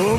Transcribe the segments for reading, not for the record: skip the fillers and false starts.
Halo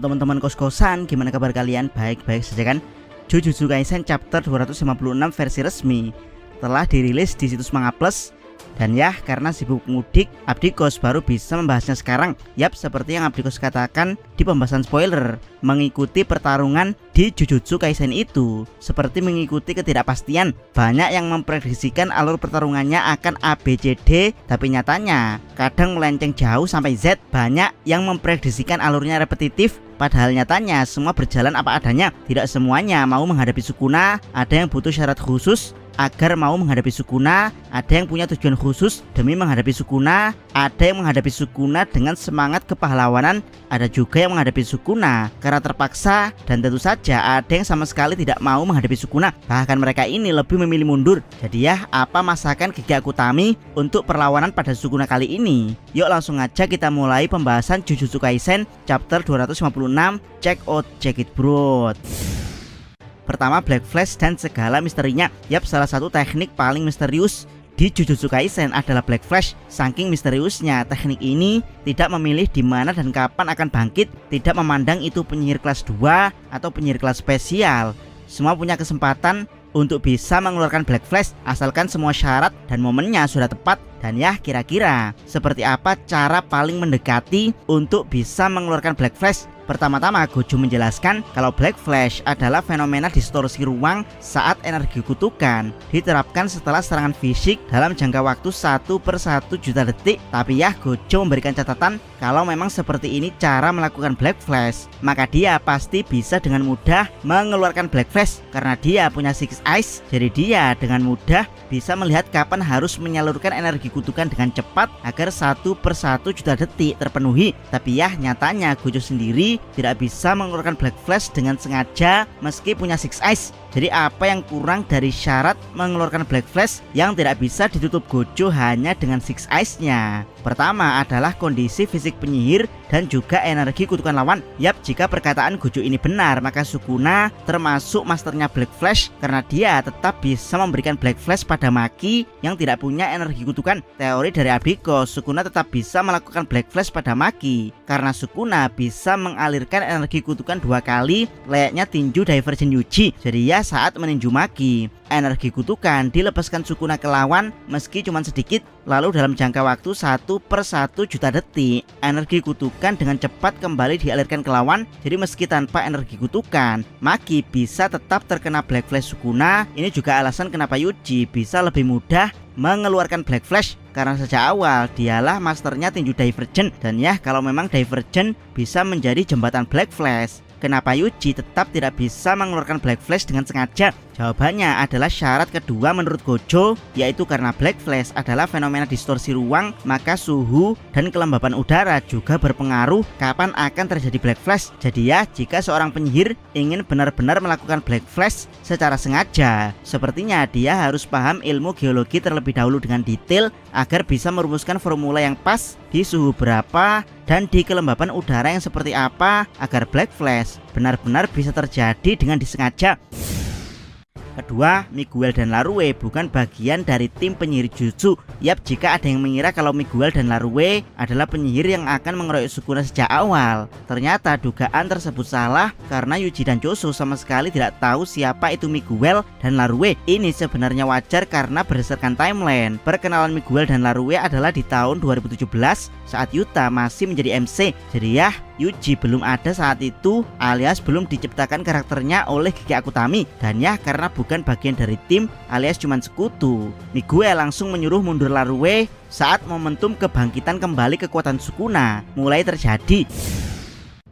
teman-teman kos-kosan, gimana kabar kalian? Baik-baik saja kan? Jujutsu Kaisen chapter 256 versi resmi telah dirilis di situs Manga Plus. Dan ya, karena sibuk mudik, Abdikos baru bisa membahasnya sekarang. Yap, seperti yang Abdikos katakan di pembahasan spoiler, mengikuti pertarungan di Jujutsu Kaisen itu seperti mengikuti ketidakpastian. Banyak yang memprediksikan alur pertarungannya akan A, B, C, D, tapi nyatanya kadang melenceng jauh sampai Z. Banyak yang memprediksikan alurnya repetitif, padahal nyatanya semua berjalan apa adanya. Tidak semuanya mau menghadapi Sukuna, ada yang butuh syarat khusus agar mau menghadapi Sukuna, ada yang punya tujuan khusus demi menghadapi Sukuna, ada yang menghadapi Sukuna dengan semangat kepahlawanan, ada juga yang menghadapi Sukuna karena terpaksa, dan tentu saja ada yang sama sekali tidak mau menghadapi Sukuna. Bahkan mereka ini lebih memilih mundur. Jadi ya, apa masakan Gege Akutami untuk perlawanan pada Sukuna kali ini? Yuk langsung aja kita mulai pembahasan Jujutsu Kaisen chapter 256. Check it bro. Pertama, Black Flash dan segala misterinya. Yap, salah satu teknik paling misterius di Jujutsu Kaisen adalah Black Flash. Saking misteriusnya, teknik ini tidak memilih di mana dan kapan akan bangkit, tidak memandang itu penyihir kelas 2 atau penyihir kelas spesial. Semua punya kesempatan untuk bisa mengeluarkan Black Flash asalkan semua syarat dan momennya sudah tepat. Dan ya, kira-kira seperti apa cara paling mendekati untuk bisa mengeluarkan Black Flash? Pertama-tama, Gojo menjelaskan kalau Black Flash adalah fenomena distorsi ruang saat energi kutukan diterapkan setelah serangan fisik dalam jangka waktu 1/1 juta detik. Tapi ya, Gojo memberikan catatan kalau memang seperti ini cara melakukan Black Flash, maka dia pasti bisa dengan mudah mengeluarkan Black Flash karena dia punya Six Eyes. Jadi dia dengan mudah bisa melihat kapan harus menyalurkan energi kutukan dengan cepat agar 1/1 juta detik terpenuhi. Tapi ya, nyatanya Gojo sendiri tidak bisa mengeluarkan Black Flash dengan sengaja meski punya Six Eyes. Jadi apa yang kurang dari syarat mengeluarkan Black Flash yang tidak bisa ditutup Gojo hanya dengan Six Eyes-nya? Pertama adalah kondisi fisik penyihir dan juga energi kutukan lawan. Yap, jika perkataan Gojo ini benar, maka Sukuna termasuk masternya Black Flash karena dia tetap bisa memberikan Black Flash pada Maki yang tidak punya energi kutukan. Teori dari Abdikos, Sukuna tetap bisa melakukan Black Flash pada Maki karena Sukuna bisa mengalirkan energi kutukan 2 kali layaknya tinju Divergent Yuji. Jadi ya, saat meninju Maki, energi kutukan dilepaskan Sukuna ke lawan meski cuma sedikit, lalu dalam jangka waktu 1/1 juta detik energi kutukan dengan cepat kembali dialirkan ke lawan. Jadi meski tanpa energi kutukan, Maki bisa tetap terkena Black Flash Sukuna. Ini juga alasan kenapa Yuji bisa lebih mudah mengeluarkan Black Flash karena sejak awal dialah masternya tinju Divergent. Dan ya, kalau memang Divergent bisa menjadi jembatan Black Flash, kenapa Yuji tetap tidak bisa mengeluarkan Black Flash dengan sengaja? Jawabannya adalah syarat kedua menurut Gojo, yaitu karena Black Flash adalah fenomena distorsi ruang, maka suhu dan kelembapan udara juga berpengaruh kapan akan terjadi Black Flash. Jadi ya, jika seorang penyihir ingin benar-benar melakukan Black Flash secara sengaja, sepertinya dia harus paham ilmu geologi terlebih dahulu dengan detail agar bisa merumuskan formula yang pas di suhu berapa dan di kelembapan udara yang seperti apa agar Black Flash benar-benar bisa terjadi dengan disengaja. Kedua, Miguel dan Larue bukan bagian dari tim penyihir Jutsu. Yap, jika ada yang mengira kalau Miguel dan Larue adalah penyihir yang akan mengeroyok Sukuna sejak awal, ternyata dugaan tersebut salah karena Yuji dan Choso sama sekali tidak tahu siapa itu Miguel dan Larue. Ini sebenarnya wajar karena berdasarkan timeline, perkenalan Miguel dan Larue adalah di tahun 2017 saat Yuta masih menjadi MC. Jadi ya, Yuji belum ada saat itu alias belum diciptakan karakternya oleh Gege Akutami. Dan ya, karena bukan bagian dari tim alias cuman sekutu, Miguel langsung menyuruh mundur Larue saat momentum kebangkitan kembali kekuatan Sukuna mulai terjadi.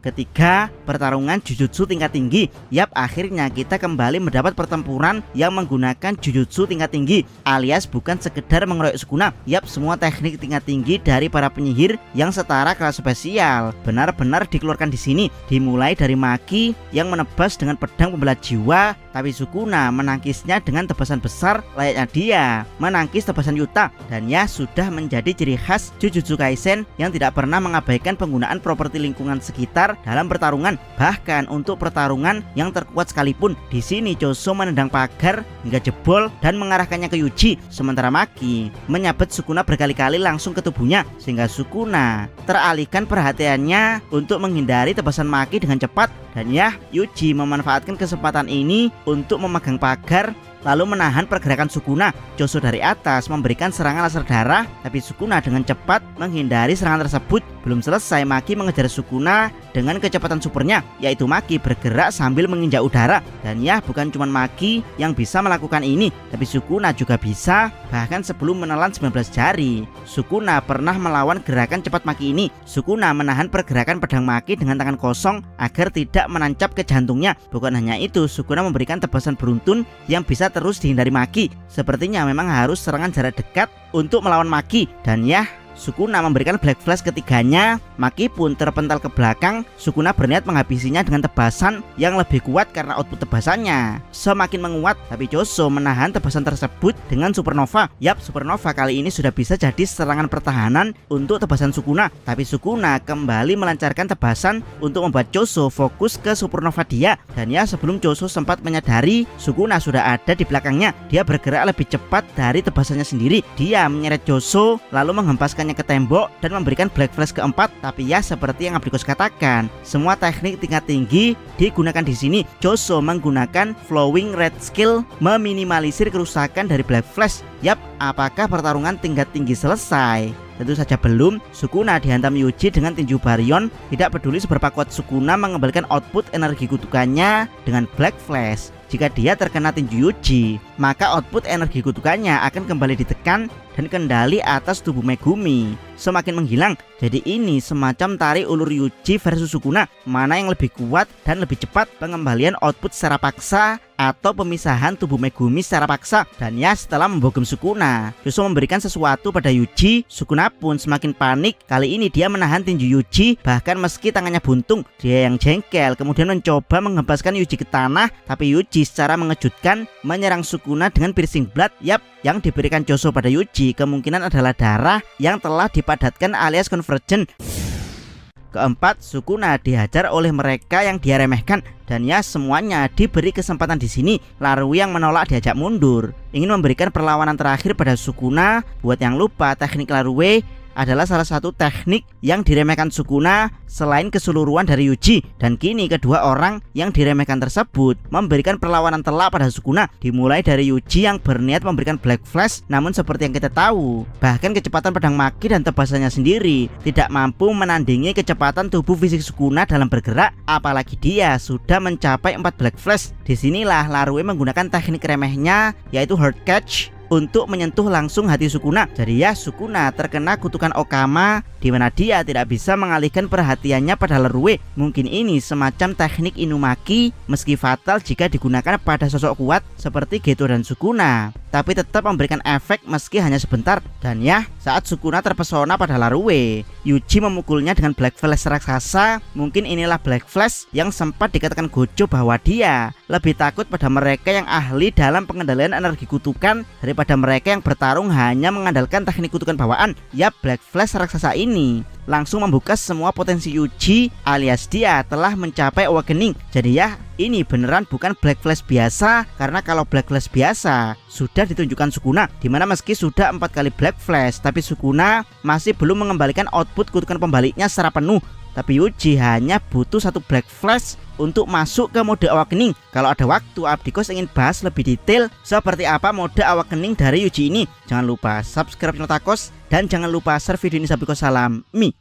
Ketiga, pertarungan Jujutsu tingkat tinggi. Yap, akhirnya kita kembali mendapat pertempuran yang menggunakan Jujutsu tingkat tinggi alias bukan sekedar mengeroyok Sukuna. Yap, semua teknik tingkat tinggi dari para penyihir yang setara kelas spesial benar-benar dikeluarkan di sini. Dimulai dari Maki yang menebas dengan pedang pembelah jiwa tapi Sukuna menangkisnya dengan tebasan besar layaknya dia menangkis tebasan Yuta. Dan ya sudah menjadi ciri khas Jujutsu Kaisen yang tidak pernah mengabaikan penggunaan properti lingkungan sekitar dalam pertarungan. Bahkan untuk pertarungan yang terkuat sekalipun, di sini Choso menendang pagar hingga jebol dan mengarahkannya ke Yuji, sementara Maki menyabet Sukuna berkali-kali langsung ke tubuhnya sehingga Sukuna teralihkan perhatiannya untuk menghindari tebasan Maki dengan cepat. Dan ya, Yuji memanfaatkan kesempatan ini untuk memegang pagar lalu menahan pergerakan Sukuna. Choso dari atas memberikan serangan laser darah, tapi Sukuna dengan cepat menghindari serangan tersebut. Belum selesai, Maki mengejar Sukuna dengan kecepatan supernya, yaitu Maki bergerak sambil menginjak udara. Dan ya, bukan cuma Maki yang bisa melakukan ini, tapi Sukuna juga bisa. Bahkan sebelum menelan 19 jari, Sukuna pernah melawan gerakan cepat Maki ini. Sukuna menahan pergerakan pedang Maki dengan tangan kosong agar tidak menancap ke jantungnya. Bukan hanya itu, Sukuna memberikan tebasan beruntun yang bisa terus dihindari Maki. Sepertinya memang harus serangan jarak dekat untuk melawan Maki. Dan ya, Sukuna memberikan Black Flash ketiganya. Maki pun terpental ke belakang. Sukuna berniat menghabisinya dengan tebasan yang lebih kuat karena output tebasannya semakin menguat, tapi Choso menahan tebasan tersebut dengan Supernova. Yap, Supernova kali ini sudah bisa jadi serangan pertahanan untuk tebasan Sukuna. Tapi Sukuna kembali melancarkan tebasan untuk membuat Choso fokus ke Supernova dia. Dan ya, sebelum Choso sempat menyadari Sukuna sudah ada di belakangnya, dia bergerak lebih cepat dari tebasannya sendiri. Dia menyeret Choso lalu menghempaskannya ke tembok dan memberikan Black Flash keempat. Tapi ya, seperti yang Abdikos katakan, semua teknik tingkat tinggi digunakan di sini. Choso menggunakan Flowing Red Skill meminimalisir kerusakan dari Black Flash. Yap, apakah pertarungan tingkat tinggi selesai? Tentu saja belum. Sukuna dihantam Yuji dengan tinju Baryon. Tidak peduli seberapa kuat Sukuna mengembalikan output energi kutukannya dengan Black Flash. Jika dia terkena tinju Yuji, maka output energi kutukannya akan kembali ditekan dan kendali atas tubuh Megumi semakin menghilang. Jadi ini semacam tarik ulur Yuji versus Sukuna, mana yang lebih kuat dan lebih cepat pengembalian output secara paksa atau pemisahan tubuh Megumi secara paksa. Dan ya, setelah membogem Sukuna, Choso memberikan sesuatu pada Yuji. Sukuna pun semakin panik. Kali ini dia menahan tinju Yuji, bahkan meski tangannya buntung. Dia yang jengkel kemudian mencoba menghempaskan Yuji ke tanah, tapi Yuji secara mengejutkan menyerang Sukuna dengan piercing blood. Yap, yang diberikan Choso pada Yuji kemungkinan adalah darah yang telah dipadatkan alias convergen. Keempat, Sukuna dihajar oleh mereka yang dia remehkan. Dan ya, semuanya diberi kesempatan di sini. Larui yang menolak diajak mundur, ingin memberikan perlawanan terakhir pada Sukuna. Buat yang lupa, teknik Larui adalah salah satu teknik yang diremehkan Sukuna selain keseluruhan dari Yuji. Dan kini kedua orang yang diremehkan tersebut memberikan perlawanan telak pada Sukuna. Dimulai dari Yuji yang berniat memberikan Black Flash, namun seperti yang kita tahu, bahkan kecepatan pedang Maki dan tebasannya sendiri tidak mampu menandingi kecepatan tubuh fisik Sukuna dalam bergerak, apalagi dia sudah mencapai 4 Black Flash. Disinilah Larui menggunakan teknik remehnya, yaitu Hard Catch, untuk menyentuh langsung hati Sukuna. Jadi ya, Sukuna terkena kutukan Okama, di mana dia tidak bisa mengalihkan perhatiannya pada Larui. Mungkin ini semacam teknik Inumaki, meski fatal jika digunakan pada sosok kuat seperti Geto dan Sukuna, tapi tetap memberikan efek meski hanya sebentar. Dan ya, saat Sukuna terpesona pada Larui, Yuji memukulnya dengan Black Flash raksasa. Mungkin inilah Black Flash yang sempat dikatakan Gojo bahwa dia lebih takut pada mereka yang ahli dalam pengendalian energi kutukan daripada mereka yang bertarung hanya mengandalkan teknik kutukan bawaan. Yap, Black Flash raksasa ini langsung membuka semua potensi Yuji, alias dia telah mencapai awakening. Jadi ya, ini beneran bukan Black Flash biasa, karena kalau Black Flash biasa sudah ditunjukkan Sukuna, dimana meski sudah 4 kali Black Flash, tapi Sukuna masih belum mengembalikan output kutukan pembaliknya secara penuh. Tapi Yuji hanya butuh 1 Black Flash untuk masuk ke mode awakening. Kalau ada waktu, Abdikos ingin bahas lebih detail seperti apa mode awakening dari Yuji ini. Jangan lupa subscribe channel Takos dan jangan lupa share video ini. Abdikos salam Mi.